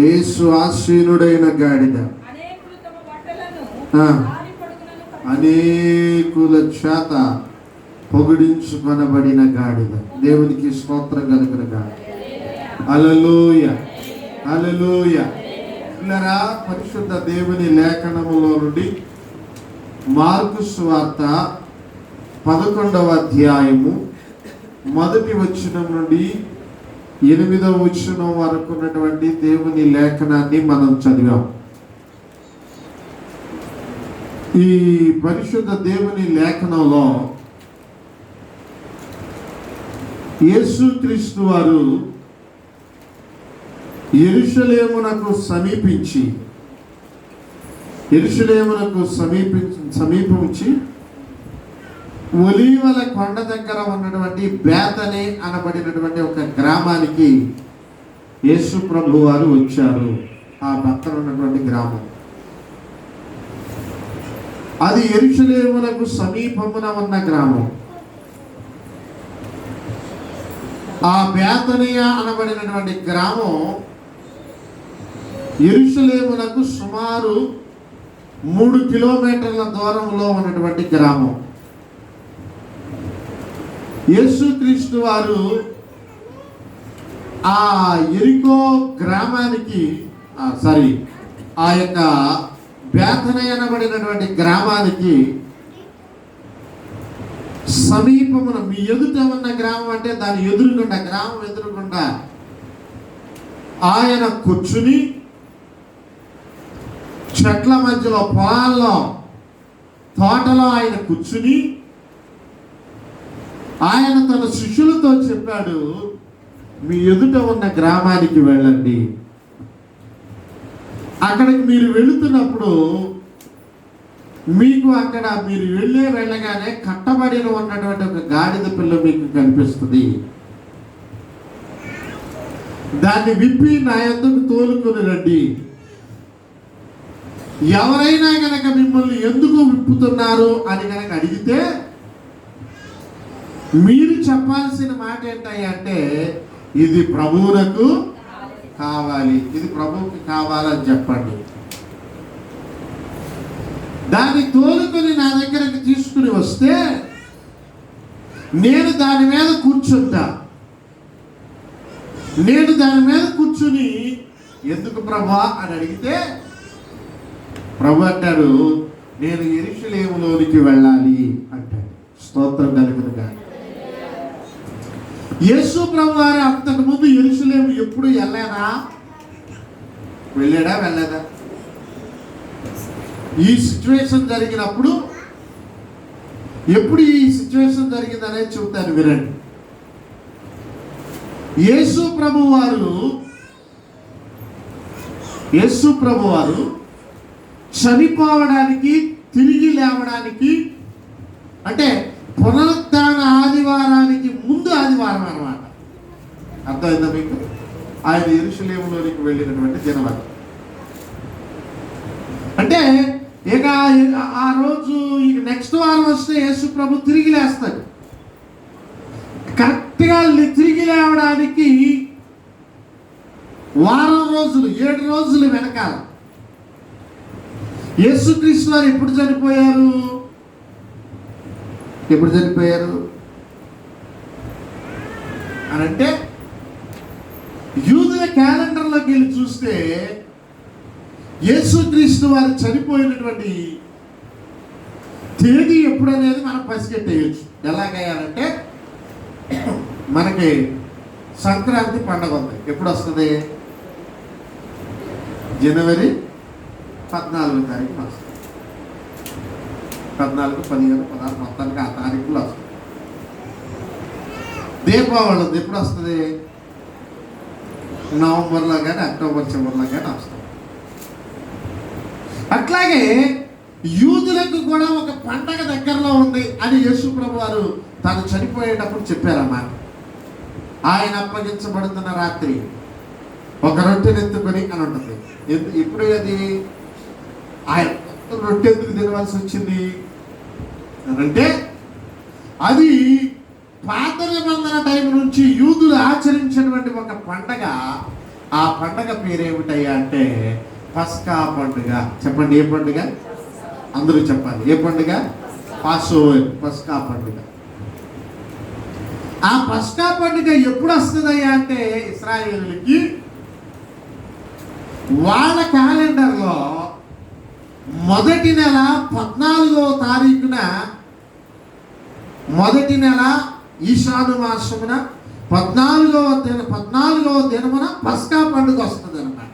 యేసు ఆసీనుడైన గాడిద, అనేకుల చేత పొగిడించుకొనబడిన గాడిద. దేవునికి స్తోత్రం కలుగున గాక. హల్లెలూయా, హల్లెలూయా. పిల్లరా, పరిశుద్ధ దేవుని లేఖనములో నుండి మార్కు సువార్త 11వ అధ్యాయము 1వ వచనం నుండి 8వ వచనం వరకు ఉన్నటువంటి దేవుని లేఖనాన్ని మనం చదివాం. ఈ పరిశుద్ధ దేవుని లేఖనంలో యేసుక్రీస్తు వారు యెరూషలేమునకు సమీపించి ఒలీవల కొండ దగ్గర ఉన్నటువంటి బేతనీ అనబడినటువంటి ఒక గ్రామానికి యేసు ప్రభు వారు వచ్చారు. ఆ పక్కన ఉన్నటువంటి గ్రామం అది యెరూషలేమునకు సమీపమున ఉన్న గ్రామం. ఆ బేతనియ అనబడినటువంటి గ్రామం యెరూషలేమునకు సుమారు 3 కిలోమీటర్ల దూరంలో ఉన్నటువంటి గ్రామం. యేసుక్రీస్తు వారు ఆ యెరికో గ్రామానికి ఆ యొక్క బేతనీ అనబడినటువంటి గ్రామానికి సమీపమున, మీ ఎదుట ఉన్న గ్రామం అంటే దాని ఎదురుగుండా, గ్రామం ఎదురుగుండా ఆయన కూర్చుని చెట్ల మధ్యలో, పొలాల్లో, తోటలో ఆయన కూర్చుని ఆయన తన శిష్యులతో చెప్పాడు, మీ ఎదుట ఉన్న గ్రామానికి వెళ్ళండి. అక్కడికి మీరు వెళుతున్నప్పుడు మీకు అక్కడ మీరు వెళ్ళగానే కట్టబడిన ఉన్నటువంటి ఒక గాడిద పిల్ల మీకు కనిపిస్తుంది. దాన్ని విప్పి నా యొద్దకు తోలుకొని రండి. ఎవరైనా కనుక మిమ్మల్ని ఎందుకు విప్పుతున్నారు అని కనుక అడిగితే మీరు చెప్పాల్సిన మాట ఏంటంటే, ఇది ప్రభువునకు కావాలి, ఇది ప్రభువుకి కావాలని చెప్పండి. దాన్ని తోలుకొని నా దగ్గరకు తీసుకుని వస్తే నేను దాని మీద కూర్చుని ఎందుకు ప్రభువా అని అడిగితే ప్రభు అంటాడు, నేను యెరూషలేములోనికి వెళ్ళాలి అంటాడు. స్తోత్రం కలుగును గాక. యేసు ప్రభు వారు అంతకు ముందు యెరూషలేము ఎప్పుడు వెళ్ళాడా? ఈ సిచ్యువేషన్ జరిగినప్పుడు, ఎప్పుడు ఈ సిచ్యువేషన్ జరిగిందనేది చెబుతాను వినండి. యేసు ప్రభు వారు చనిపోవడానికి, తిరిగి లేవడానికి, అంటే పునరుత్థాన ఆదివారానికి ముందు ఆదివారం అన్నమాట. అర్థమైందా మీకు? ఆయన యెరూషలేములోనికి వెళ్ళినటువంటి దినవారం. అంటే ఇక ఆ రోజు నెక్స్ట్ వారం వస్తే యేసు ప్రభు తిరిగి లేస్తాడు. కరెక్ట్గా తిరిగి లేవడానికి వారం రోజులు, 7 రోజులు వెనకాల. యేసుక్రీస్తు వారు ఎప్పుడు చనిపోయారు అని అంటే, యూదుల క్యాలెండర్లోకి వెళ్ళి చూస్తే యేసుక్రీస్తు వారు చనిపోయినటువంటి తేదీ ఎప్పుడనేది మనం పసిగట్టేయచ్చు. ఎలాగయ్యారంటే, మనకి సంక్రాంతి పండుగ ఉంది. ఎప్పుడు వస్తుంది? జనవరి 14వ తారీఖున వస్తుంది. 14, 15, 16 మొత్తానికి ఆ తారీఖులో వస్తుంది. దీపావళి ఉంది. ఎప్పుడు వస్తుంది? నవంబర్లో కానీ అక్టోబర్ చివరిలో కానీ వస్తుంది. అట్లాగే యూదులకు కూడా ఒక పండగ దగ్గరలో ఉంది అని యేసు ప్రభు వారు తాను చనిపోయేటప్పుడు చెప్పారన్నమాట. ఆయన అప్పగించబడుతున్న రాత్రి ఒక రొట్టెనెత్తుకొని అని ఉంటుంది. ఇప్పుడు అది ఆయన రొట్టె ఎందుకు తినవలసి వచ్చింది అంటే, అది పాత నిబంధన టైం నుంచి యూదులు ఆచరించినటువంటి ఒక పండగ. ఆ పండగ పేరేమిటయ్యా అంటే పస్కా పండుగ. చెప్పండి, ఏ పండుగ? అందరూ చెప్పాలి, ఏ పండుగ? పాసోవర్, పస్కా పండుగ. ఆ పస్కా పండుగ ఎప్పుడు వస్తుందయ్యా అంటే ఇశ్రాయేలుకి వాళ్ళ క్యాలెండర్లో మొదటి నెల 14వ తారీఖున, మొదటి నెల ఈశాను మాసమున 14వ దినమున పస్కా పండుగ వస్తుంది అన్నమాట.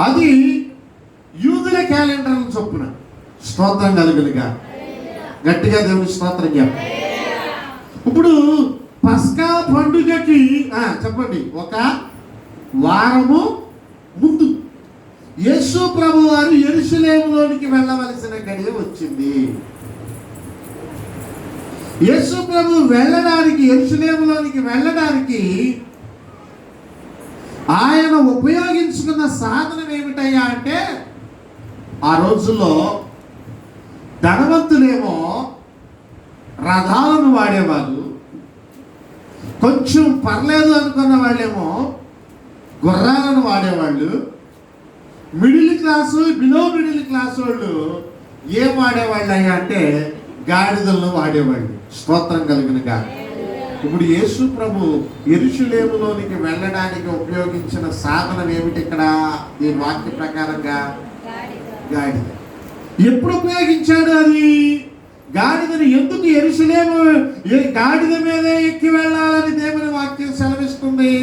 అది యూదుల క్యాలెండర్ చొప్పున. స్తోత్రం కలుగునుగా. గట్టిగా దేవుని స్తోత్రం చెప్పండి. ఇప్పుడు పస్కా పండుగకి చెప్పండి, ఒక వారము ముందు యేసు ప్రభు వారు యెరూషలేములోనికి వెళ్ళవలసిన గడియ వచ్చింది. యేసు ప్రభు వెళ్ళడానికి, యెరూషలేములోనికి వెళ్ళడానికి ఆయన ఉపయోగించుకున్న సాధనం ఏమిటయ్యా అంటే, ఆ రోజుల్లో ధనవంతులేమో రథాలను వాడేవాళ్ళు, కొంచెం పర్లేదు అనుకున్న వాళ్ళేమో గుర్రాలను వాడేవాళ్ళు, middle class, below middle class వాళ్ళు ఏం వాడేవాళ్ళు అయ్యా అంటే గాడిదలను వాడేవాళ్ళు. స్తోత్రం కలుగునుగా. ఇప్పుడు యేసు ప్రభు యెరూషలేములోనికి వెళ్ళడానికి ఉపయోగించిన సాధనం ఏమిటి ఇక్కడ? దీని వాక్య ప్రకారంగా గాడిద. ఎప్పుడు ఉపయోగించాడు అది? గాడిదను ఎందుకు యెరూషలేము గాడిద మీదే ఎక్కి వెళ్ళాలని దేవుని వాక్యం సెలవిస్తుంది.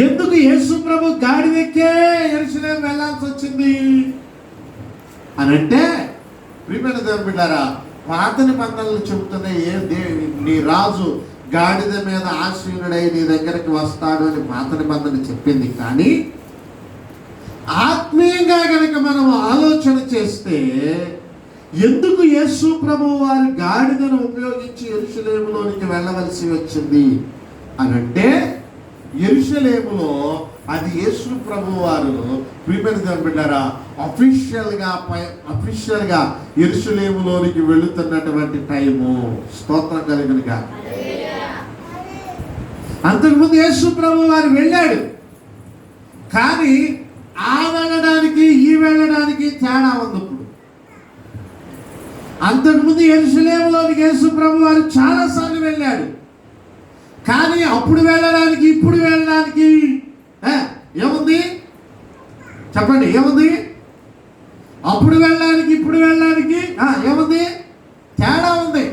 ఎందుకు యేసు ప్రభు గాడిద ఎక్కే యెరూషలేము వెళ్ళాల్సి వచ్చింది అని అంటే, ప్రియమైన దేవుని బిడ్డారా, పాత నిబంధనలు చెబుతున్నాయి, నీ రాజు గాడిద మీద ఆశీనుడై నీ దగ్గరికి వస్తాడు అని పాత నిబంధన చెప్పింది. కానీ ఆత్మీయంగా కనుక మనం ఆలోచన చేస్తే, ఎందుకు యేసు ప్రభు వారి గాడిదను ఉపయోగించి యెరూషలేములోనికి వెళ్ళవలసి వచ్చింది అని అంటే, యెరూషలేములో అది యేసు ప్రభు వారు ప్రియమైన బిడ్డారా అఫీషియల్గా యెరూషలేములోనికి వెళుతున్నటువంటి టైము. స్తోత్రం కలుగునుగా. అంతకుముందు యేసు ప్రభు వారు వెళ్ళాడు, కానీ ఆ వెళ్ళడానికి ఈ వెళ్ళడానికి తేడా ఉంది. ఇప్పుడు అంతకుముందు యెరూషలేములోనికి యేసు ప్రభు వారు చాలాసార్లు వెళ్ళాడు, కానీ అప్పుడు వెళ్ళడానికి ఇప్పుడు వెళ్ళడానికి ఏముంది? చెప్పండి, ఏముంది? అప్పుడు వెళ్ళడానికి ఇప్పుడు వెళ్ళడానికి ఏముంది? తేడా ఉంది.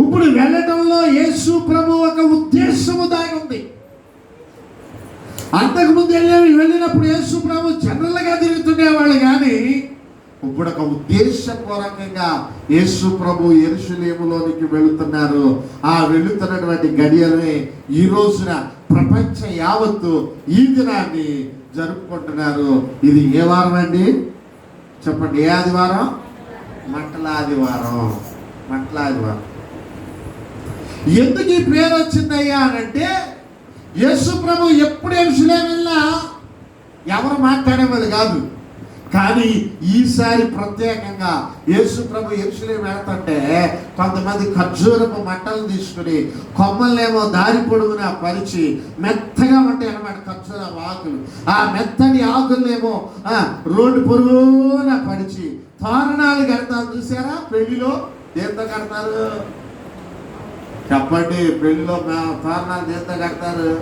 ఇప్పుడు వెళ్ళటంలో యేసు ప్రభు ఒక ఉద్దేశము దాగి ఉంది. అంతకుముందు వెళ్ళినప్పుడు యేసు ప్రభు జనరల్గా తిరుగుతుండేవాళ్ళు, కానీ ఇప్పుడు ఒక ఉద్దేశపూర్వకంగా యేసు ప్రభు యెరూషలేములోనికి వెళుతున్నారు. ఆ వెళుతున్నటువంటి గడియలనే ఈ రోజున ప్రపంచ యావత్తు ఈ దినాన్ని జరుపుకుంటున్నారు. ఇది ఏ వారం అండి? చెప్పండి, ఏ ఆదివారం? మట్టల ఆదివారం. మట్టల ఆదివారం. ఎందుకు ఈ పేరు వచ్చిందయ్యా అనంటే, యేసు ప్రభు ఎప్పుడు యెరూషలేము వెళ్ళినా ఎవరు మాట్లాడేవాళ్ళు కాదు, కానీ ఈసారి ప్రత్యేకంగా యేసు ప్రభు యెరూషలేము వెళ్తుంటే కొంతమంది ఖర్జూరపు మట్టలు తీసుకుని కొమ్మలనేమో దారి పొడుగున పరిచి మెత్తగా ఉంటాయి అన్నమాట ఖర్జూరపు ఆకులు. ఆ మెత్తని ఆకులనేమో రోడ్డు పొరుగున పరిచి తోరణాలు కడతారు. చూసారా? పెళ్లిలో దేంతో కడతారు? చెప్పండి, పెళ్లిలో తోరణాలు దేంతో కడతారు?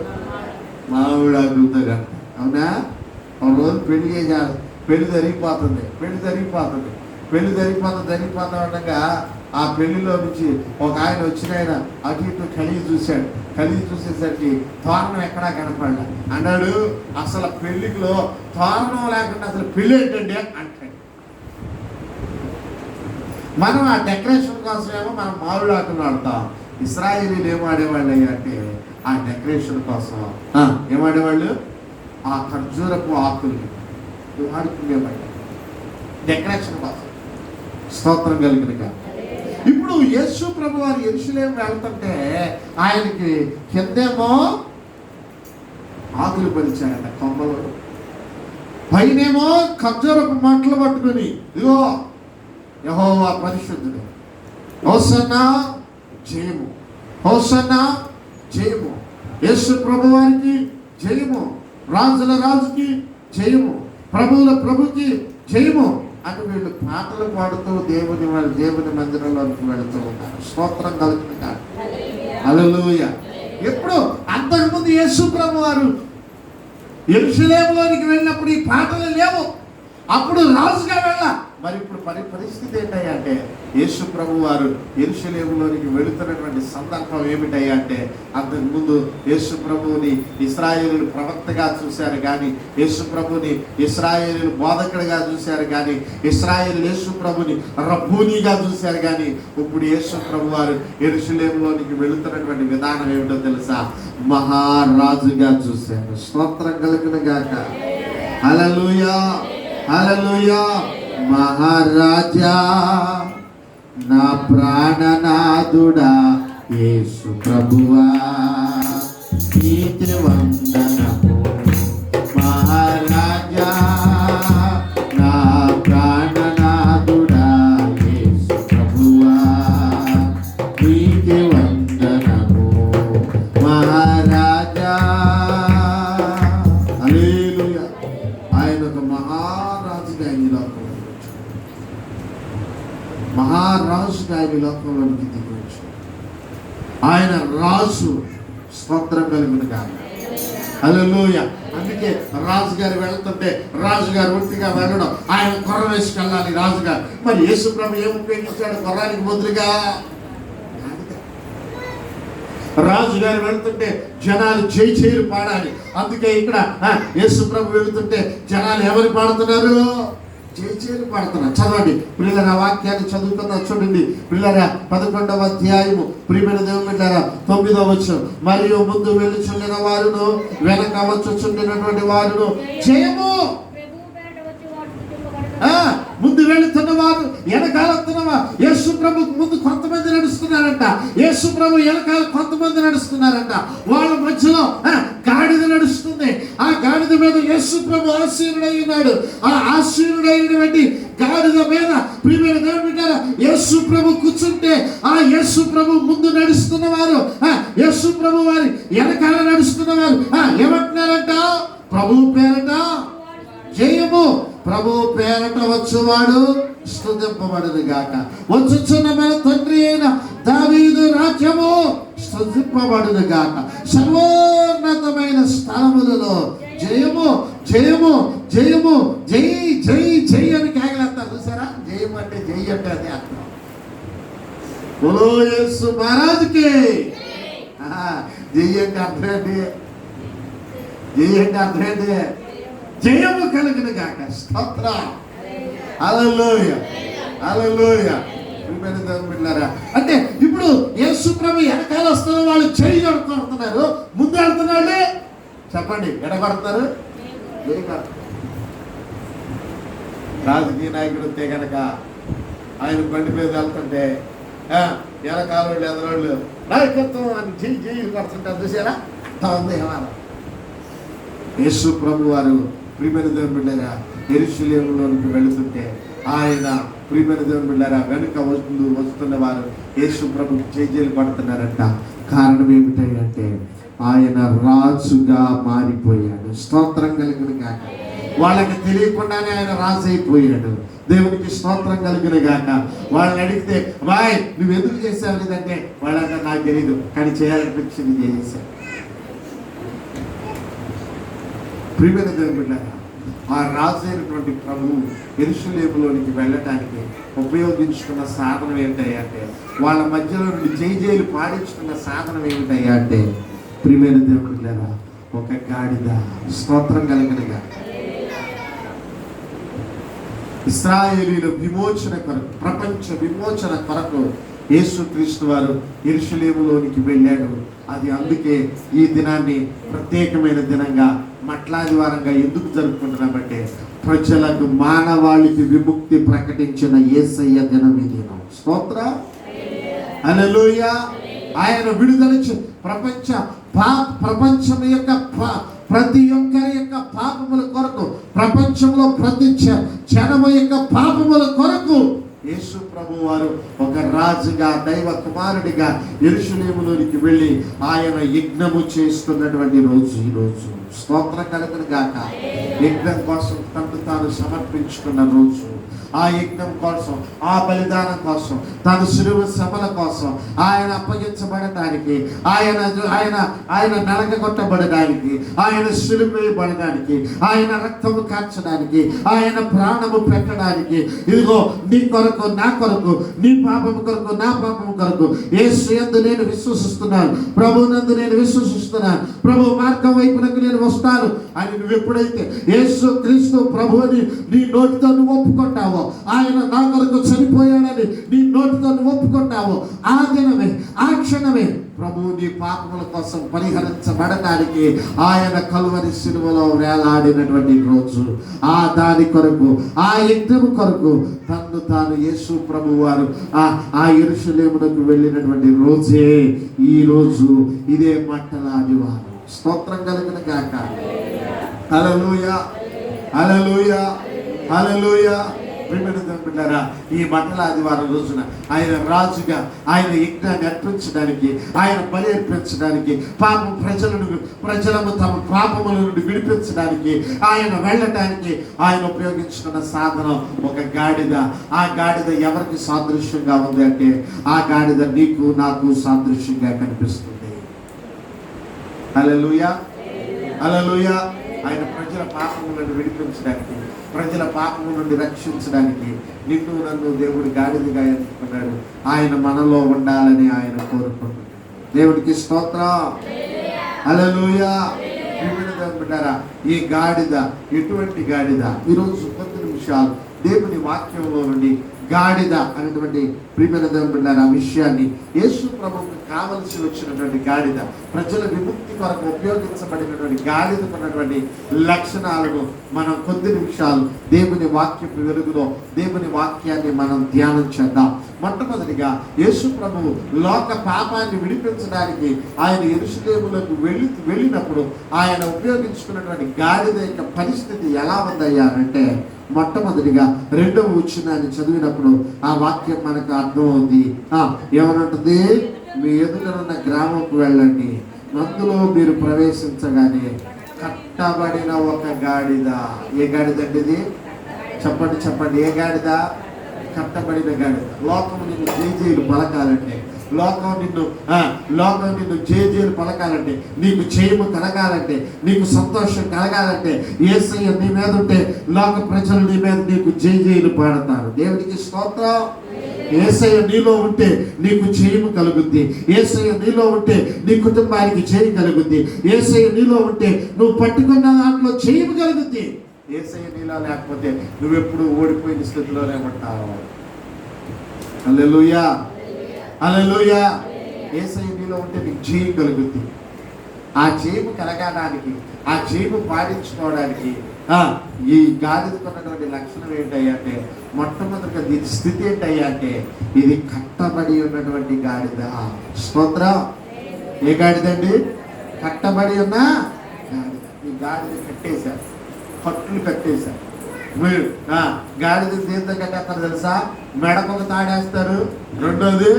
మామిడి ఆకులతో కడతారు. అవునా? ఒక రోజు పెళ్లి చేశారు, పెళ్లి జరిగిపోతుంది ఉండగా ఆ పెళ్లిలో నుంచి ఒక ఆయన వచ్చిన ఆయన అటు ఇటు కలిగి చూశాడు. కలిగి చూసేసరికి తోరణం ఎక్కడా కనపడలే. అన్నాడు, అసలు పెళ్లిలో తోరణం లేకుండా అసలు పెళ్లి ఏంటండి అంటాడు. మనం ఆ డెకరేషన్ కోసమేమో మనం మామిడి ఆకులు ఆడతాం. ఇశ్రాయేలీలు ఏం ఆడేవాళ్ళు అంటే ఆ డెకరేషన్ కోసం ఏమాడేవాళ్ళు? ఆ ఖర్జూరపు ఆకుల్ని వాడుకునేవాళ్ళు డెకరేషన్ కోసం. స్తోత్రం కలుగునుగా. ఇప్పుడు యేసు ప్రభు వారు యెరూషలేము వెళ్తుంటే ఆయనకి కిందేమో ఆకులు పరిచాయట కొమ్మలు, పైనేమో ఖర్జూరపు మట్టలు పట్టుకుని, ఇదిగో యెహోవా పరిశుద్ధుడు, హోసన్నా జయము, హోసన్నా జయము, యేసు ప్రభు వారికి జయము, రాజుల రాజుకి జయము, ప్రభువుల ప్రభుకి జయము అని వీళ్ళు పాటలు పాడుతూ దేవుని మందిరంలోకి వెళుతూ ఉన్నారు. స్తోత్రం కలుగుతుంది. హల్లెలూయా. ఎప్పుడు అంతకుముందు యేసు ప్రభు వారు యెరూషలేములోనికి వెళ్ళినప్పుడు ఈ పాటలు లేవు, అప్పుడు రాజుగా వెళ్ళ. మరి ఇప్పుడు పరిస్థితి ఏంటయ్యా అంటే యేసు ప్రభు వారు యెరూషలేములోనికి వెళుతున్నటువంటి సందర్భం ఏమిటయ్యా అంటే అంతకుముందు యేసు ప్రభువుని ఇశ్రాయేలు ప్రవక్తగా చూశారు కానీ, యేసు ప్రభుని ఇశ్రాయేలు బోధకుడిగా చూశారు కానీ, ఇశ్రాయేలు యేసు ప్రభుని రబ్బూనిగా చూశారు కానీ, ఇప్పుడు యేసు ప్రభు వారు యెరూషలేములోనికి వెళుతున్నటువంటి విధానం ఏమిటో తెలుసా? మహారాజుగా చూశారు. స్తోత్రం కలుగును గాక. హల్లెలూయా, హల్లెలూయా. మహారాజా నా ప్రాణనాథుడా యేసు ప్రభువా నీకే వందనము. మహారాజా నా ప్రాణనాథుడా యేసు ప్రభువా నీకే వందనము. మహారాజా హల్లెలూయా. ఆయన ఒక మహారాజుగా ఈ లోకంలో, మహారాజుగా ఆయన లోకంలోనికి దిగి వచ్చాడు. ఆయన రాజు. స్తోత్రం కలుగును గాక. హల్లెలూయా. అందుకే రాజుగారు వెళ్తుంటే రాజుగారు ఒంటిగా వెళ్ళడం, ఆయన కొర్ర వేసుకెళ్ళాలి రాజుగారు. మరి యేసు ప్రభు ఏం ఉపయోగించాడు కొర్రానికి బదులుగా? రాజుగారు వెళ్తుంటే జనాలు జై జైలు పాడాలి. అందుకే ఇక్కడ యేసు ప్రభు వెళుతుంటే జనాలు ఎవరు పాడుతున్నారు? జై జైలు పాడుతున్నారు. చదవండి పిల్లల వాక్యాన్ని చదువుతున్నా చూడండి. పిల్లల 11వ అధ్యాయము ప్రియమైన దేవుని బిడ్డలారా 9వ వచనం. మరియు ముందు వెళ్ళుచుండిన వారును వెనక వచ్చుచుండినటువంటి వారును జయము. ముందు వెళుతున్న వారు వెనకాలతున్నవా? యేసు ప్రభు ముందు కొంతమంది నడుస్తున్నారంట, యేసు ప్రభు వెనకాల కొంతమంది నడుస్తున్నారంట. వాళ్ళ మధ్యలో గాడిద నడుస్తుంది. ఆ గాడిద మీద యేసు ప్రభు ఆసీనుడై ఉన్నాడు. ఆ ఆసీనుడైనటువంటి గాడిద మీద ప్రియమైన దేవుని బిడ్డలారా యేసు ప్రభు కూర్చుంటే ఆ యేసు ప్రభు ముందు నడుస్తున్న వారు, యేసు ప్రభు వారి వెనకాల నడుస్తున్న వారు ఏమంటున్నారంట? ప్రభు పేరట జయము. ప్రభు పేరట వచ్చువాడు స్తుతింపబడును గాక. వచ్చుచున్న మన తండ్రి అయిన దావీదు రాజ్యము స్తుతింపబడును గాక. సర్వోన్నతమైన స్థలములలో జయము, జయము, జయము, జై జై జై అని కేకలేస్తారు. చూసారా? జయం అంటే జై అంటే అదే అర్థం. బోలో యేసు మహారాజుకి. జై అంటే అర్థం ఏంటి? జై అంటే అర్థం ఏంటి? జయము కలుగును గాక. స్తోత్రం. హల్లెలూయా, హల్లెలూయా. అంటే ఇప్పుడు యేసు ప్రభు వెనకాల వస్తున్న వాళ్ళు చేయి కొడుతున్నారు, ముందు వెళ్తున్నాడు చెప్పండి ఎడగొడతారు. రాజకీయ నాయకుడు వస్తే కనుక ఆయన బండి మీద వెళ్తుంటే వెనకాల వాళ్ళు ఎదరోళ్ళు నాయకత్వం అని చేయి చేయి కొడుతుంటారు. చూసారా? ఉంది. యేసు ప్రభు వారు ప్రియమైన దేవుని బిడ్డలారా యెరూషలేములోనికి వెళుతుంటే ఆయన ప్రియమైన దేవుని బిడ్డలారా వెనుక వస్తున్న వారు యేసు ప్రభు చేజేలు పడుతున్నారంట. కారణం ఏమిటంటే ఆయన రాజుగా మారిపోయాడు. స్తోత్రం కలుగును గాక. వాళ్ళకి తెలియకుండానే ఆయన రాజు అయిపోయాడు. దేవునికి స్తోత్రం కలుగును గాక. వాళ్ళని అడిగితే బాయ్ నువ్వు ఎందుకు చేసావు లేదంటే వాళ్ళంటే నాకు తెలీదు కానీ చేయాలనిపించింది చేసేసాను. ప్రియమైన దేవుని బిడ్డలారా ఆ రాజు అయినటువంటి ప్రభువు యెరూషలేములోనికి వెళ్ళటానికి ఉపయోగించుకున్న సాధనం ఏంటంటే వాళ్ళ మధ్యలో నుండి జైజేలు పాడించుకున్న సాధనం ఏమిటయ్యా అంటే ప్రియమైన దేవుని బిడ్డలారా ఒక గాడిద. స్తోత్రం కలుగునుగా. ఇశ్రాయేలీల విమోచన కొరకు, ప్రపంచ విమోచన కొరకు యేసుక్రీస్తు వారు యెరూషలేములోనికి వెళ్ళాడు. అది అందుకే ఈ దినాన్ని ప్రత్యేకమైన దినంగా మట్లాదివారంగా ఎందుకు జరుపుకుంటున్నామంటే ప్రజలకు మానవాళికి విముక్తి ప్రకటించిన యేసయ్య దినం ఈ దినం. స్తోత్రం. హల్లెలూయా. ఆయన విడుదల ప్రపంచం యొక్క ప్రతి ఒక్కరి యొక్క పాపముల కొరకు, ప్రపంచంలో ప్రతి జనము యొక్క పాపముల కొరకు యేసు ప్రభు వారు ఒక రాజుగా, దైవ కుమారుడిగా యెరూషలేములోనికి వెళ్ళి ఆయన యజ్ఞము చేస్తున్నటువంటి రోజు ఈ రోజు. స్తోత్రం కలుగును గాక. యజ్ఞం కోసం తను తాను సమర్పించుకున్న రోజు, ఆ యజ్ఞం కోసం, ఆ బలిదానం కోసం, తన శిలువ శ్రమల కోసం, ఆయన అప్పగించబడటానికి, ఆయన ఆయన ఆయన నలగగొట్టబడడానికి, ఆయన శిలువ వేయబడడానికి, ఆయన రక్తము కార్చడానికి, ఆయన ప్రాణము పెట్టడానికి, ఇదిగో నీ కొరకు, నా కొరకు, నీ పాపము కొరకు, నా పాపము కొరకు యేసు యందు నేను విశ్వసిస్తున్నాను, ప్రభువునందు నేను విశ్వసిస్తున్నాను, ప్రభు మార్గం వైపునకు నేను వస్తాను అని నువ్వు ఎప్పుడైతే యేసు క్రీస్తు ప్రభువుని నీ నోటితో నువ్వు ఒప్పుకుంటావో, ఆయన నా కొరకు చనిపోయాడని నీ నోటితో నువ్వు ఒప్పుకుంటావో, ఆ దినమే, ఆ క్షణమే ప్రభువు నీ పాపముల కోసం పరిహరించబడటానికి ఆయన కలువరి సిలువలో వేలాడినటువంటి రోజు. ఆ దాని కొరకు, ఆ యజ్ఞము కొరకు తన్ను తాను యేసు ప్రభు వారు ఆ యెరూషలేమునకు వెళ్ళినటువంటి రోజే ఈ రోజు. ఇదే మంటల ఆదివారం. స్తోత్రం కలుగును గాక. హల్లెలూయా, హల్లెలూయా, హల్లెలూయా. ప్రియమైన ఈ మంటల ఆదివారం రోజున ఆయన రాజుగా, ఆయన యజ్ఞాన్ని అర్పించడానికి, ఆయన బలి అర్పించడానికి, ప్రజలను తమ పాపముల నుండి విడిపించడానికి, ఆయన వెళ్ళటానికి ఆయన ఉపయోగించుకున్న సాధనం ఒక గాడిద. ఆ గాడిద ఎవరికి సాదృశ్యంగా ఉంది అంటే, ఆ గాడిద నీకు నాకు సాదృశ్యంగా కనిపిస్తుంది. హల్లెలూయా, హల్లెలూయా. ఆయన ప్రజల పాపములను విడిపించడానికి, ప్రజల పాపము నుండి రక్షించడానికి నిన్ను నన్ను దేవుడు గాడిదగా ఎంచుకున్నాడు. ఆయన మనలో ఉండాలని ఆయన కోరుకుంటున్నాడు. దేవుడికి స్తోత్రం. హల్లెలూయా. బిడ్డారా, ఈ గాడిద ఎటువంటి గాడిద? ఈరోజు కొద్ది నిమిషాలు దేవుని వాక్యంలో నుండి గాడిద అనేటువంటి ప్రియమైన దేవుని బిడ్డారా విషయాన్ని, యేసు ప్రభువుకు కావలసి వచ్చినటువంటి గాడిద, ప్రజల విముక్తి కొరకు ఉపయోగించబడినటువంటి గాడిదకు ఉన్నటువంటి లక్షణాలను మనం కొద్ది నిమిషాలు దేవుని వాక్యపు వెలుగులో దేవుని వాక్యాన్ని మనం ధ్యానం చేద్దాం. మొట్టమొదటిగా యేసు ప్రభువు లోక పాపాన్ని విడిపించడానికి ఆయన యెరూషలేములకు వెళ్ళినప్పుడు ఆయన ఉపయోగించుకున్నటువంటి గాడిద యొక్క పరిస్థితి ఎలా ఉందయ్యారంటే, మొట్టమొదటిగా 2వ వచనాన్ని చదివినప్పుడు ఆ వాక్యం మనకు అర్థమవుతుంది. ఏమనంటుంది? మీ ఎదుటనున్న గ్రామంకు వెళ్ళండి, అందులో మీరు ప్రవేశించగానే కట్టబడిన ఒక గాడిద. ఏ గాడిద అండి ఇది? చెప్పండి చెప్పండి, ఏ గాడిద? కట్టబడిన గాడిద. లోకము నిన్ను జేజేలు పలకాలంటే, లోకం నిన్ను జేజేలు పలకాలంటే, నీకు చేయము కలగాలంటే, నీకు సంతోషం కలగాలంటే, యేసయ్య నీ మీద ఉంటే లోక ప్రజలు నీ మీద నీకు జేజేలు పాడతారు. దేవుడికి స్తోత్రం. యేసయ్య నీలో ఉంటే నీకు చేయము కలుగుద్ది. యేసయ్య నీలో ఉంటే నీ కుటుంబానికి చేయి కలుగుద్ది. యేసయ్య నీలో ఉంటే నువ్వు పట్టుకున్న దాంట్లో చేయము కలుగుద్ది. యేసయ్య నీలో లేకపోతే నువ్వెప్పుడు ఓడిపోయిన స్థితిలోనే ఉంటావు. హల్లెలూయా, హల్లెలూయా. యేసయ్య నీలో ఉంటే నీకు జయం కలుగుద్ది. ఆ జయము కలగడానికి, ఆ జయము పాటించుకోవడానికి ఈ గాడిదకున్నటువంటి లక్షణం ఏంటంటే, మొట్టమొదటిగా దీని స్థితి ఏంటంటే, ఇది కట్టబడి ఉన్నటువంటి గాడిద. స్తోత్రం. ఏ గాడిదండి? కట్టబడి ఉన్న గాడిద. ఈ గాడిద కట్టేశారు, కట్లు కట్టేశారు. మీరు గాడిద దేంతో కట్టేస్తారు తెలుసా? మెడకు ఒక తాడేస్తారు, రెండోది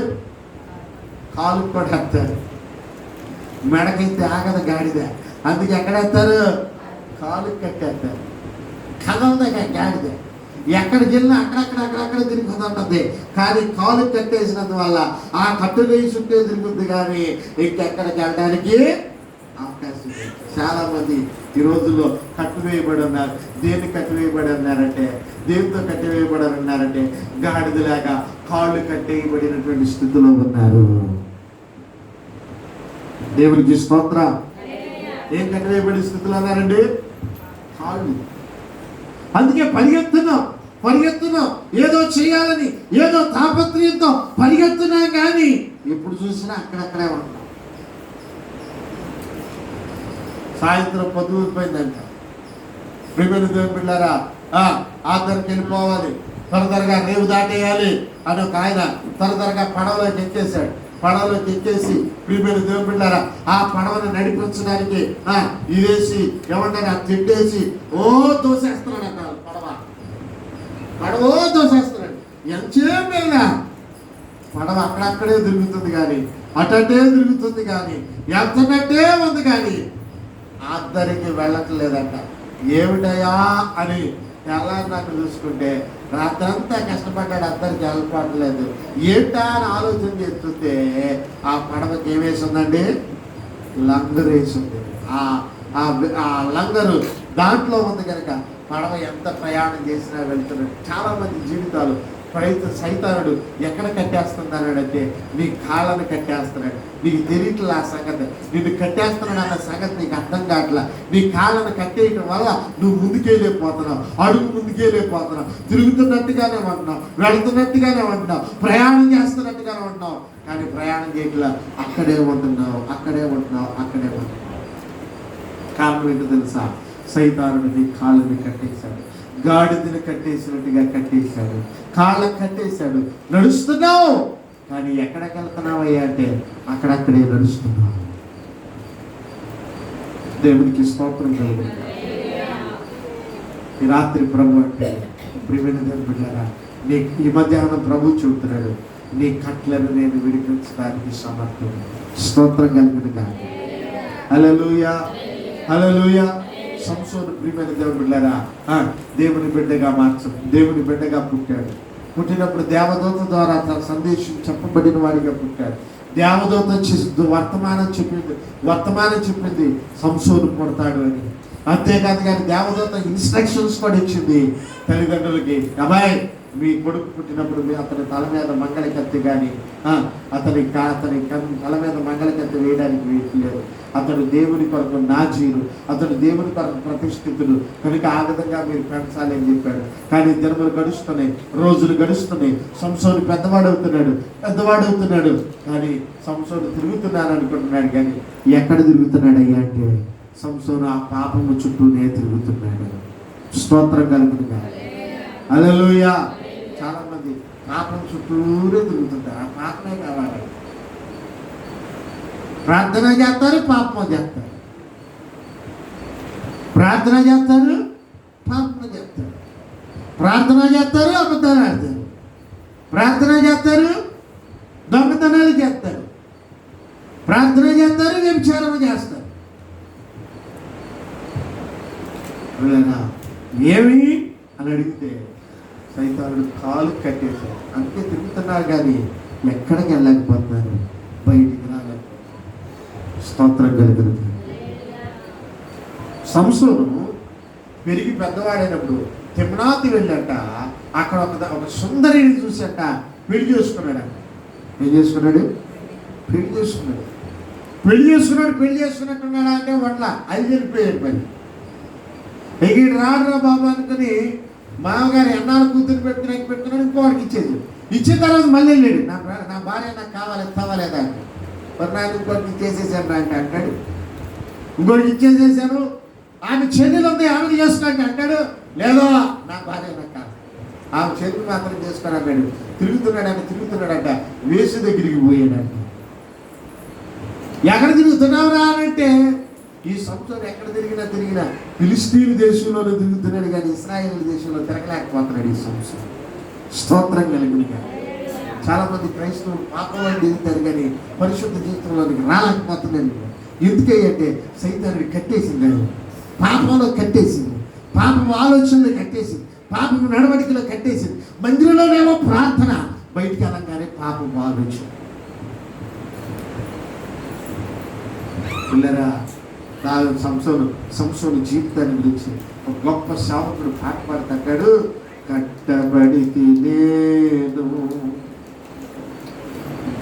కాలు కూడా వేస్తారు. మెడకైతే ఆగదు గాడిద, అందుకే ఎక్కడేస్తారు? కాలు కట్టేస్తారు. కదలదా గాడిద, ఎక్కడికి వెళ్ళినా అక్కడక్కడ తిరుగుతుంటుంది. కానీ కాలు కట్టేసినందువల్ల ఆ కట్టు వేసి ఉంటే తిరుగుతుంది, కానీ ఇంకెక్కడికి వెళ్ళడానికి అవకాశం లేదు. చాలా మంది ఈ రోజుల్లో కట్టువేయబడి ఉన్నారు. దేన్ని కట్టివేయబడి ఉన్నారంటే, దేనితో కట్టివేయబడి ఉన్నారంటే, గాడిదలాగా కాళ్ళు కట్టేయబడినటువంటి స్థితిలో ఉన్నారు. దేవునికి స్తోత్రం. ఏం కట్టివేయబడి స్థితిలో ఉన్నారండి? కాళ్ళు. అందుకే పరిగెత్తున్నాం ఏదో చేయాలని, ఏదో తాపత్రయంతో పరిగెత్తున్నాం, కానీ ఎప్పుడు చూసినా అక్కడక్కడే ఉంటాం. సాయంత్రం పొద్దుపోయిందంట. ప్రియమైన దేవుని బిడ్డలారా, ఆఖరికి వెళ్ళిపోవాలి, త్వరగా రేవు దాటేయాలి అని ఒక ఆయన త్వరగా పడవలోకి ఎక్కేశాడు. పడవలోకి ఎక్కేసి ప్రియమైన దేవుని బిడ్డలారా, ఆ పడవను నడిపించడానికి ఇదేసి ఏమంటారు, తిట్టేసి దోసేస్తున్నాడు అంటారు. పడవ దోసేస్తున్నాడు. ఎంతసేపైనా పడవ అక్కడక్కడే తిరుగుతుంది కానీ అటంటే తిరుగుతుంది కానీ ఎంతనట్టే ఉంది కానీ అద్దరికి వెళ్ళట్లేదట. ఏమిటయా అని ఎలా నాకు చూసుకుంటే రాత్రంతా కష్టపడ్డాడు, అద్దరికి వెళ్ళిపోవట్లేదు. ఏంటా అని ఆలోచన చేస్తుంటే ఆ పడవకి ఏమేసిందండి? లంగరు వేసింది. ఆ లంగరు దాంట్లో ఉంది కనుక పడవ ఎంత ప్రయాణం చేసినా వెళ్తున్నాడు. చాలా మంది జీవితాలు సైతానుడు ఎక్కడ కట్టేస్తున్నాడంటే నీ కాళ్ళను కట్టేస్తున్నాడు. నీకు తెలియట్లే ఆ సంగతి. నిన్ను కట్టేస్తున్నాడు అన్న సంగతి నీకు అర్థం కావట్లా. నీ కాళ్ళను కట్టేయటం వల్ల నువ్వు ముందుకెళ్ళిపోతున్నావు, అడుగు ముందుకెళ్ళిపోతున్నావు, తిరుగుతున్నట్టుగానే ఉంటున్నావు, వెళుతున్నట్టుగానే ఉంటున్నావు, ప్రయాణం చేస్తున్నట్టుగానే ఉంటున్నావు. కానీ ప్రయాణం చేయట్లా, అక్కడే ఉంటున్నావు. కారణం ఏంటో తెలుసా? సైతానుడు నీ కాళ్ళని కట్టేశాడు, గాడిదని కట్టేసినట్టుగా కట్టేశాడు, కాళ్ళకు కట్టేశాడు. నడుస్తున్నావు కానీ ఎక్కడికి వెళ్తున్నావయ్యా అంటే అక్కడక్కడే నడుస్తున్నావు. దేవునికి స్తోత్రం కలుగుతుంది. ఈ రాత్రి ప్రభు అంటే ప్రియమైన దేవుడా, నీ ఈ మధ్యాహ్నం ప్రభు చూపుతున్నాడు, నీ కట్లను నేను విడిపించడానికి సమర్థుడు. స్తోత్రం కలుగునుగా. హల్లెలూయా, హల్లెలూయా. సంసోను ప్రియమైన దేవుడులారా దేవుని బిడ్డగా దేవుని బిడ్డగా పుట్టాడు. పుట్టినప్పుడు దేవదూత ద్వారా తన సందేశం చెప్పబడిన వాడిగా పుట్టాడు. దేవదూత వర్తమానం చెప్పింది సంసోను పుడతాడు అని. అంతేకాదు కానీ దేవదూత ఇన్స్ట్రక్షన్స్ కూడా ఇచ్చింది తల్లిదండ్రులకి. అబ్బాయి, మీ కొడుకు పుట్టినప్పుడు అతని తల మీద మంగళకత్తి కానీ అతని తల మీద మంగళకత్తి వేయడానికి వేయట్లేదు. అతడు దేవుని కొరకు నాజీరు, అతడు దేవుని కొరకు ప్రతిష్ఠితుడు కనుక ఆ విధంగా మీరు పెంచాలి అని చెప్పాడు. కానీ దినములు గడుస్తున్నాయి, రోజులు గడుస్తున్నాయి. సంసోను పెద్దవాడవుతున్నాడు. కానీ సంసోను తిరుగుతున్నాను అనుకుంటున్నాడు. కానీ ఎక్కడ తిరుగుతున్నాడు అయ్యా అంటే సంసోను ఆ పాపము చుట్టూనే తిరుగుతున్నాడు. స్తోత్రం కలుగునుగా. హల్లెలూయా. చాలా మంది పాపం చుట్టూరే తిరుగుతుంటారు. ఆ పాపమే కావాలి. ప్రార్థన చేస్తారు, పాపం చేస్తారు. ప్రార్థన చేస్తారు, పాపం చేస్తారు. ప్రార్థన చేస్తారు, అబద్ధాలు ఆడతారు. ప్రార్థన చేస్తారు, దొంగతనాలు చేస్తారు. ప్రార్థన చేస్తారు, వ్యభిచారం చేస్తారు. ఏమి అని అడిగితే సైతానుడు కాలు కట్టేశాడు. అంతే తిరుగుతున్నారు కానీ ఎక్కడికి వెళ్ళకపోతున్నారు, బయటికి రాలేకపోతున్నారు. స్తోత్రం కలుగుతుంది. సంసోను పెరిగి పెద్దవాడైనప్పుడు తిమ్నాతి వెళ్ళట. అక్కడ ఒక సుందరిని చూసట పెళ్లి చేసుకున్నాడు. పెళ్లి చేసుకున్నట్టున్నాడా అంటే వడ్ల అది వెళ్ళిపోయాడు. పని ఎగిడి రాడురా బాబు అనుకుని మామగారు ఎన్నాళ్ళు కూతురు పెట్టుకున్నాడు. ఇంకోటికి ఇచ్చిన తర్వాత మళ్ళీ వెళ్ళాడు. నా భార్య నాకు కావాలేదా అంటే మరి నాకు ఇంకోటికి ఇచ్చేసేసాను అంటే అంటాడు. ఇంకోటికి ఇచ్చేసేసాను, ఆమె చెల్లెలు ఉంది ఆమెను చేసుకున్నాడు అంటాడు. లేదో నా భార్య నాకు కాదు, ఆమె చెల్లెలు మాత్రం చేసుకుని అన్నాడు. తిరుగుతున్నాడంట. వేసు దగ్గరికి పోయాడంట. ఎక్కడ తిరుగుతున్నావురా అంటే ఈ సంవత్సరం ఎక్కడ తిరిగినా ఫిలిస్తీన్ దేశంలోనే తిరుగుతున్నాడు కానీ ఇశ్రాయేల్ దేశంలో తిరగలేకపోతున్నాడు ఈ సంవత్సరం. స్తోత్రం కలిగినగా. చాలా మంది క్రైస్తవులు పాపం అంటే ఎదుగుతారు కానీ పరిశుద్ధ జీవితంలోనికి రాలేకపోతున్నాడు. ఎందుకంటే సైతాన్ని కట్టేసింది, పాపంలో కట్టేసింది, పాపం ఆలోచనలు కట్టేసింది, పాపం నడవడికలో కట్టేసింది. మందిరంలోనేమో ప్రార్థన, బయటికి వెళ్ళగానే పాపం ఆలోచన. పిల్లరా, సంసోను జీవితాన్ని గురించి ఒక గొప్ప సేవకుడు పాట పాడుతాడు. కట్టబడితి నేను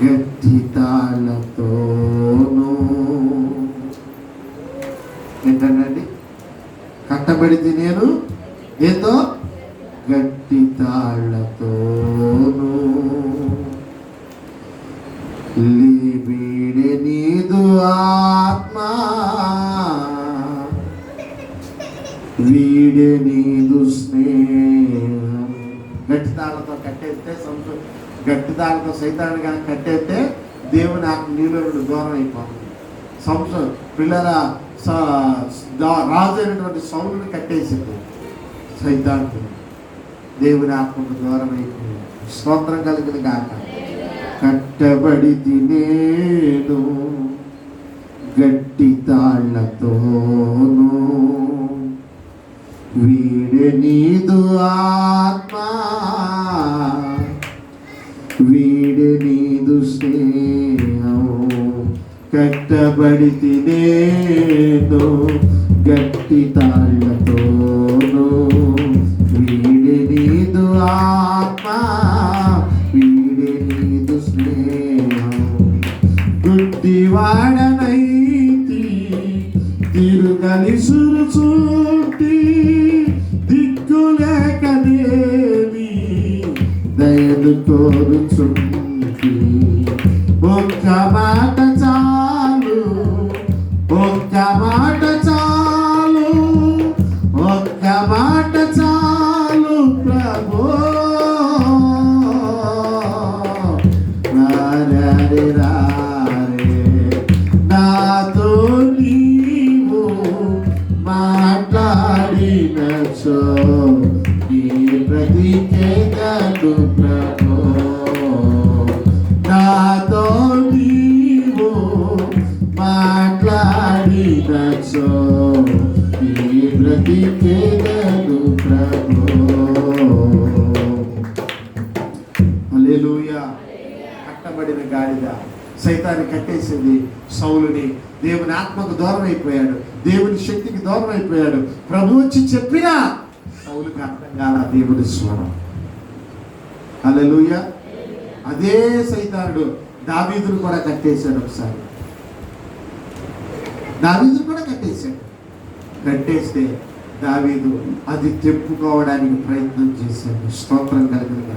గట్టి తాళ్ళతోనూ. ఏంటండి? కట్టబడితి నేను ఏదో గట్టి తాళ్ళతోనూ. వీడే నీదు ఆత్మ, వీడే నీదు స్నేహం. గట్టి తాళ్ళతో కట్టేస్తే గట్టి తాళ్ళతో సైతాన్ని కనుక కట్టేస్తే దేవుని ఆత్మ నీలో నుండి దూరం అయిపోతుంది. పిల్లల రాజు అయినటువంటి సౌలుని కట్టేసింది సైతాన్ని, దేవుని ఆత్మకు దూరం అయిపోయింది. స్తోత్రం కలిగిన గాక. కట్టబడి తినేను గట్టి తాళ్లతోను, వీడే నీదు ఆత్మ, వీడే నీదు స్నేహం. కట్టబడి తినేను గట్టి తాళ్లతోను, వీడే నీదు ఆత్మ, వీడే నీదు స్నేహం. గుడ్డివాడనైతి తిరుగలిసురు చూటి, దిక్కులేకనేమి దయను కోరుచుంటి. ఒక్క మాట చాలు, ఒక్క మాట చాలు, ఒక్క మాట చాలు ప్రభు. రారే రారే నాతో నీవు మాట్లాడినచో, నీ బ్రతికేదను ప్రభు. నాతో నీవు మాట్లాడినచో, నీ బ్రతికేదను ప్రభు. హల్లెలూయా. కట్టబడిన గాడిద సైతాన్ని కట్టేసింది సౌలుని. దేవుని ఆత్మకు దూరం అయిపోయాడు, దేవుని శక్తికి దూరం అయిపోయాడు. ప్రభు వచ్చి చెప్పినా సౌలుకి అర్థం కాల దేవుని స్వరం. హల్లెలూయా. అదే సైతానుడు దావీదును కూడా కట్టేశాడు. ఒకసారి దావీదును కూడా కట్టేశాడు. కట్టేస్తే దావీదు అది తెప్పుకోవడానికి ప్రయత్నం చేశాడు. స్తోత్రం కలిగిన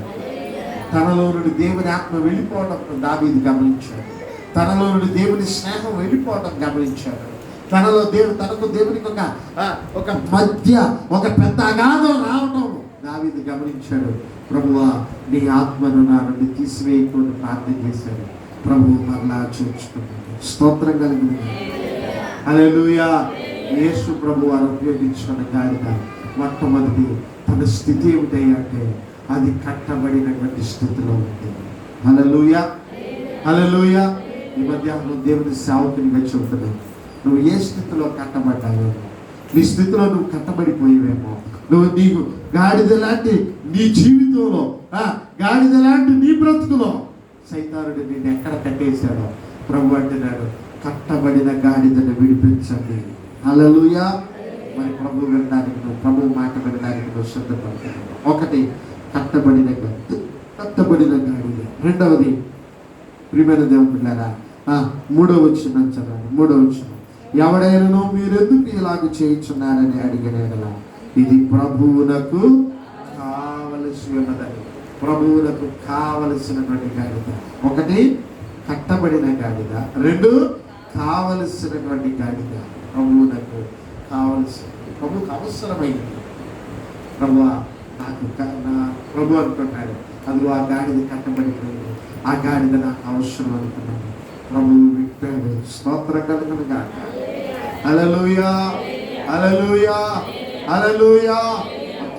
తనలో నుండి దేవుని ఆత్మ వెళ్ళిపోవడం దావీదు గమనించాడు. తనలో నుండి దేవుని స్నేహం వెళ్ళిపోవడం గమనించాడు. తనలో తనకు దేవునికి ఒక మధ్య ఒక పెద్ద అగాధం రావడం దావీదు గమనించాడు. ప్రభువా, నీ ఆత్మను నా నుండి తీసివేయకుండా ప్రార్థన చేశాడు. ప్రభువు మరలా చూచుకున్నాడు. స్తోత్రం కలిగింది. హల్లెలూయా. యేసు ప్రభు వారు ఉపయోగించుకున్న గాడిద మొట్టమొదటి తన స్థితి ఏమిటంటే అది కట్టబడినటువంటి స్థితిలో ఉంది. హల్లెలూయా, హల్లెలూయా. ఈ మధ్యాహ్నం దేవుని సేవకునిగా చెబుతున్నాను. నువ్వు ఏ స్థితిలో కట్టబడ్డావో, నీ స్థితిలో నువ్వు కట్టబడిపోయేవేమో, నీకు గాడిద లాంటి నీ జీవితంలో, గాడిద లాంటి నీ బ్రతుకులో సైతానుడు నేను ఎక్కడ కట్టేశాడో ప్రభు అంటున్నాడు, కట్టబడిన గాడిదను విడిపించండి. హల్లెలూయా. మరి ప్రభు వినడానికి నువ్వు, ప్రభు మాట వినడానికి నువ్వు సిద్ధపడతావు. ఒకటి కట్టబడిన గాడిద. రెండవది ప్రియమైన దేవుని బిడ్డలారా, మూడవ వచనం చదవండి. మూడవ వచనం, ఎవడైనా మీరెందుకు ఇలాగ చేయించున్నారని అడిగిన యెడల ఇది ప్రభువునకు కావలసి ఉన్నదని. ప్రభువునకు కావలసినటువంటి గాడిద. ఒకటి కట్టబడిన గాడిద, రెండు కావలసినటువంటి గాడిద. ప్రభువునకు కావలసి, ప్రభువుకు అవసరమైంది. ప్రభువా నాకు నా ప్రభు అనుకుంటాడు, అది ఆ గాడిద కట్టబడిపోయింది, ఆ గాడిద నాకు అవసరం అనుకున్నాను. ప్రభువు విప్పాడు. స్తోత్రం కలుగును గాక. హల్లెలూయా, హల్లెలూయా, హల్లెలూయా.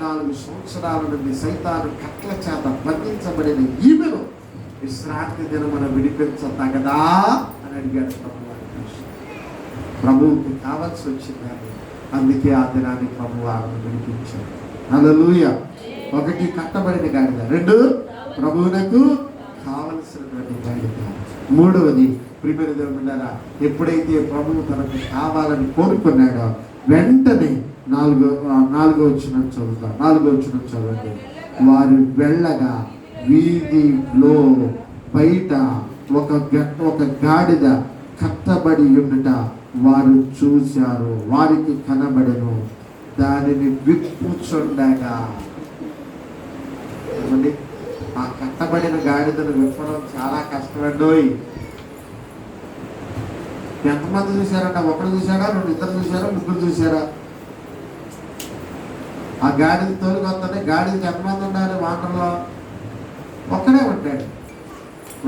14 సంవత్సరాల నుండి సైతాను కట్ల చేత బంధించబడిన ఈమెను విశ్రాంతి దినమున విడిపించతగదా అని అడిగాడు ప్రభు. ప్రభువుకి కావాల్సి వచ్చిందని, అందుకే ఆ దినాన్ని ప్రభు ఆమెను విడిపించాడు. హల్లెలూయా. ఒకటి కట్టబడిన గాడిద, రెండు ప్రభువునకు కావలసినటువంటి గాడిద. మూడవది ప్రియమైన దేవుని బిడ్డలారా, ఎప్పుడైతే ప్రభువు తనకు కావాలని కోరుకున్నాడో వెంటనే నాలుగో వచనం చదవండి. వారు వెళ్ళగా వీధిలో బయట ఒక గాడిద కట్టబడి ఉండుట వారు చూశారు. వారికి కనబడెను. దానిని విప్పుచుండగా, ఆ కట్టబడిన గాడిదను విప్పడం చాలా కష్టపడ్డోయ్. ఎంతమంది చూశారంట? ఒకరు చూశారా, ఇద్దరు చూశారా, ముగ్గురు చూశారా? ఆ గాడిద తోలుకొస్తానే గాడిదకి ఎంతమంది ఉండాలి వాటర్లో? ఒక్కడే ఉంటాడు.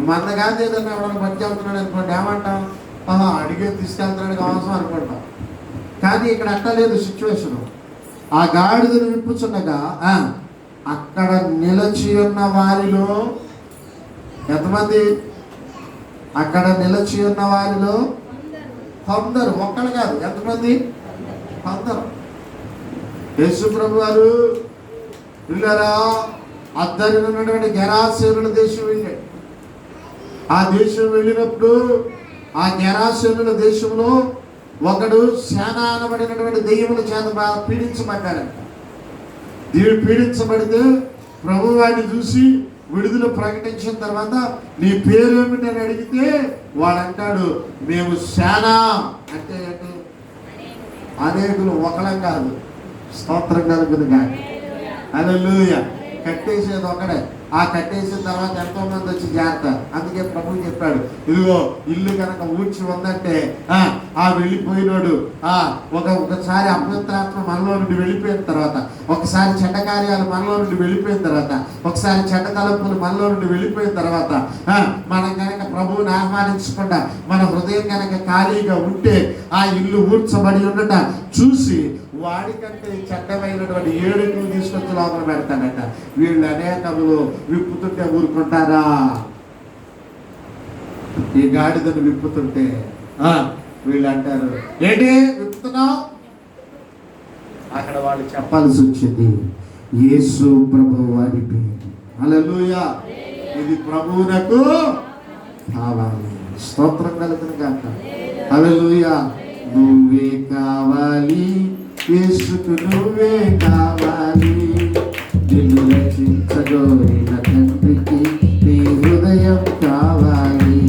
మన గాడి ఏదన్నా ఎవరైనా బట్టి వెళ్తున్నాడు అనుకోండి, ఏమంటాం? అడిగే తీసుకెళ్తున్నాడు కావాల్సిన అనుకుంటాం. కానీ ఇక్కడ అట్ట లేదు సిచ్యువేషను. ఆ గాడిదను విప్పుచుండగా అక్కడ నిలిచి ఉన్న వారిలో ఎంతమంది? అక్కడ నిలిచి ఉన్న వారిలో కొందరు, ఒక్కడు కాదు, ఎంతమంది? కొందరు. యేసు ప్రభు వారు పిల్లరా అద్దరిలో ఉన్నటువంటి గెరాసేనుల దేశం వెళ్ళాడు. ఆ దేశం వెళ్ళినప్పుడు ఆ గెరాసేనుల దేశంలో ఒకడు సేనా అనబడినటువంటి దెయ్యముల చేత బాగా పీడించబడ్డాడంట. దేవుడు పీడించబడితే ప్రభు వాడిని చూసి విడుదల ప్రకటించిన తర్వాత నీ పేరేమిటి అని అడిగితే వాడంటాడు, మేము సేనా అంటే అనేకులు, ఒకలం కాదు. స్తోత్రం కలుగును గాక. హల్లెలూయా. కట్టేసేది ఒకడే. ఆ కట్టేసిన తర్వాత ఎంతో మంది వచ్చి జాగ్రత్త. అందుకే ప్రభు చెప్పాడు, ఇదిగో ఇల్లు కనుక ఊడ్చి ఉందంటే ఆ వెళ్ళిపోయినోడు ఒకసారి అపవిత్రాత్మ మనలో నుండి వెళ్ళిపోయిన తర్వాత, ఒకసారి చెడ్డ కార్యాలు మనలో నుండి వెళ్ళిపోయిన తర్వాత, ఒకసారి చెడ్డ తలంపులు మనలో నుండి వెళ్ళిపోయిన తర్వాత మనం కనుక ప్రభువుని ఆహ్వానించకుండా మన హృదయం కనుక ఖాళీగా ఉంటే ఆ ఇల్లు ఊడ్చబడి ఉండట చూసి వాడికంటే చెడ్డమైనటువంటి ఏడుగులు తీసుకొచ్చి లోపల పెడతాడట. వీళ్ళు అనేకములు విప్పుతుంటే ఊరుకుంటారా? ఈ గాడిదను విప్పుతుంటే వీళ్ళు అంటారు, ఏంటి విప్పుతున్నావు? అక్కడ వాళ్ళు చెప్పాల్సి వచ్చింది, యేసు ప్రభువు వారి పేరు. హల్లెలూయా. ఇది ప్రభువునకు కావాలి. స్తోత్రం కలుగును గాక. హల్లెలూయా. నువ్వే కావాలి, యేసుకు నువ్వే కావాలి. నిన్ను రక్షించగోరిన తండ్రికి నీ హృదయం కావాలి.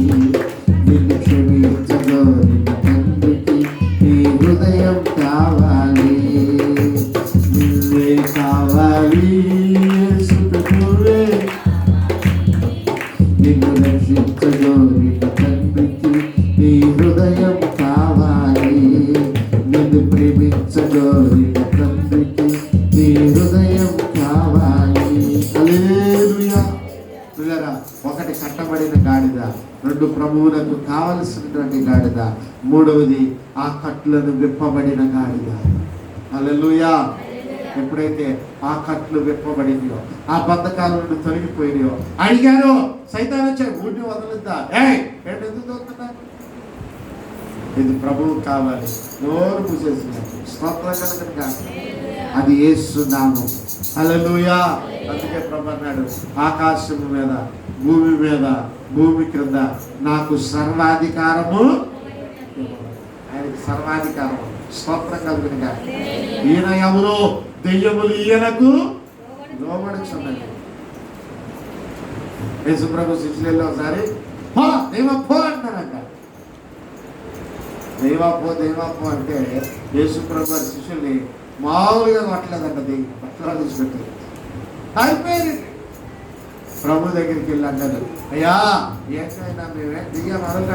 నిన్ను క్షమించగోరిన తండ్రికి నీ హృదయం కావాలి. నువ్వే కావాలి, యేసుకు నువ్వే. నిన్ను రక్షించగోరిన తండ్రికి నీ హృదయం కావాలి. నిన్ను ప్రేమించగోరిన తండ్రికి నీ హృదయం కావాలి. హల్లెలూయా. పిల్లరా, ఒకటి కట్టబడిన గాడిద, రెండు ప్రభువులకు కావలసినటువంటి గాడిద, మూడవది ఆ కట్లను విప్పబడిన గాడిద. హల్లెలూయా. ఎప్పుడైతే ఆ కట్లు విప్పబడినాయో, ఆ బంధకాల నుండి తొలగిపోయినాయో, అడిగారు సైతాన్ వచ్చాడు, ఊరిని వదలుద్దా? ఎందుకు దొరుకుతా? ఇది ప్రభువు కావాలి. నోరు మూసేసినట్టు. స్తోత్రం కలుగును గాక. అది యేసు నామం. హల్లెలూయా. అందుకే ప్రభు అన్నాడు, ఆకాశము మీద భూమి మీద భూమి క్రింద నాకు సర్వాధికారము. ఆయనకి సర్వాధికారం. స్తోత్రం కలుగును గాక. ఈయన ఎవరు? దెయ్యములు ఈయనకు లోబడుచున్నది. యేసు ప్రభు శిష్యులలో ఒకసారి పో అంటారంట. దేవాపో అంటే యేసు ప్రభు వారి శిష్యుల్ని మామూలుగా కొట్టలేదంట. పట్టణాలు తీసుకెళ్ళి అయిపోయింది. ప్రభు దగ్గరికి వెళ్ళి అంటారు, అయ్యా ఏంటైనా మేమే దెయ్యం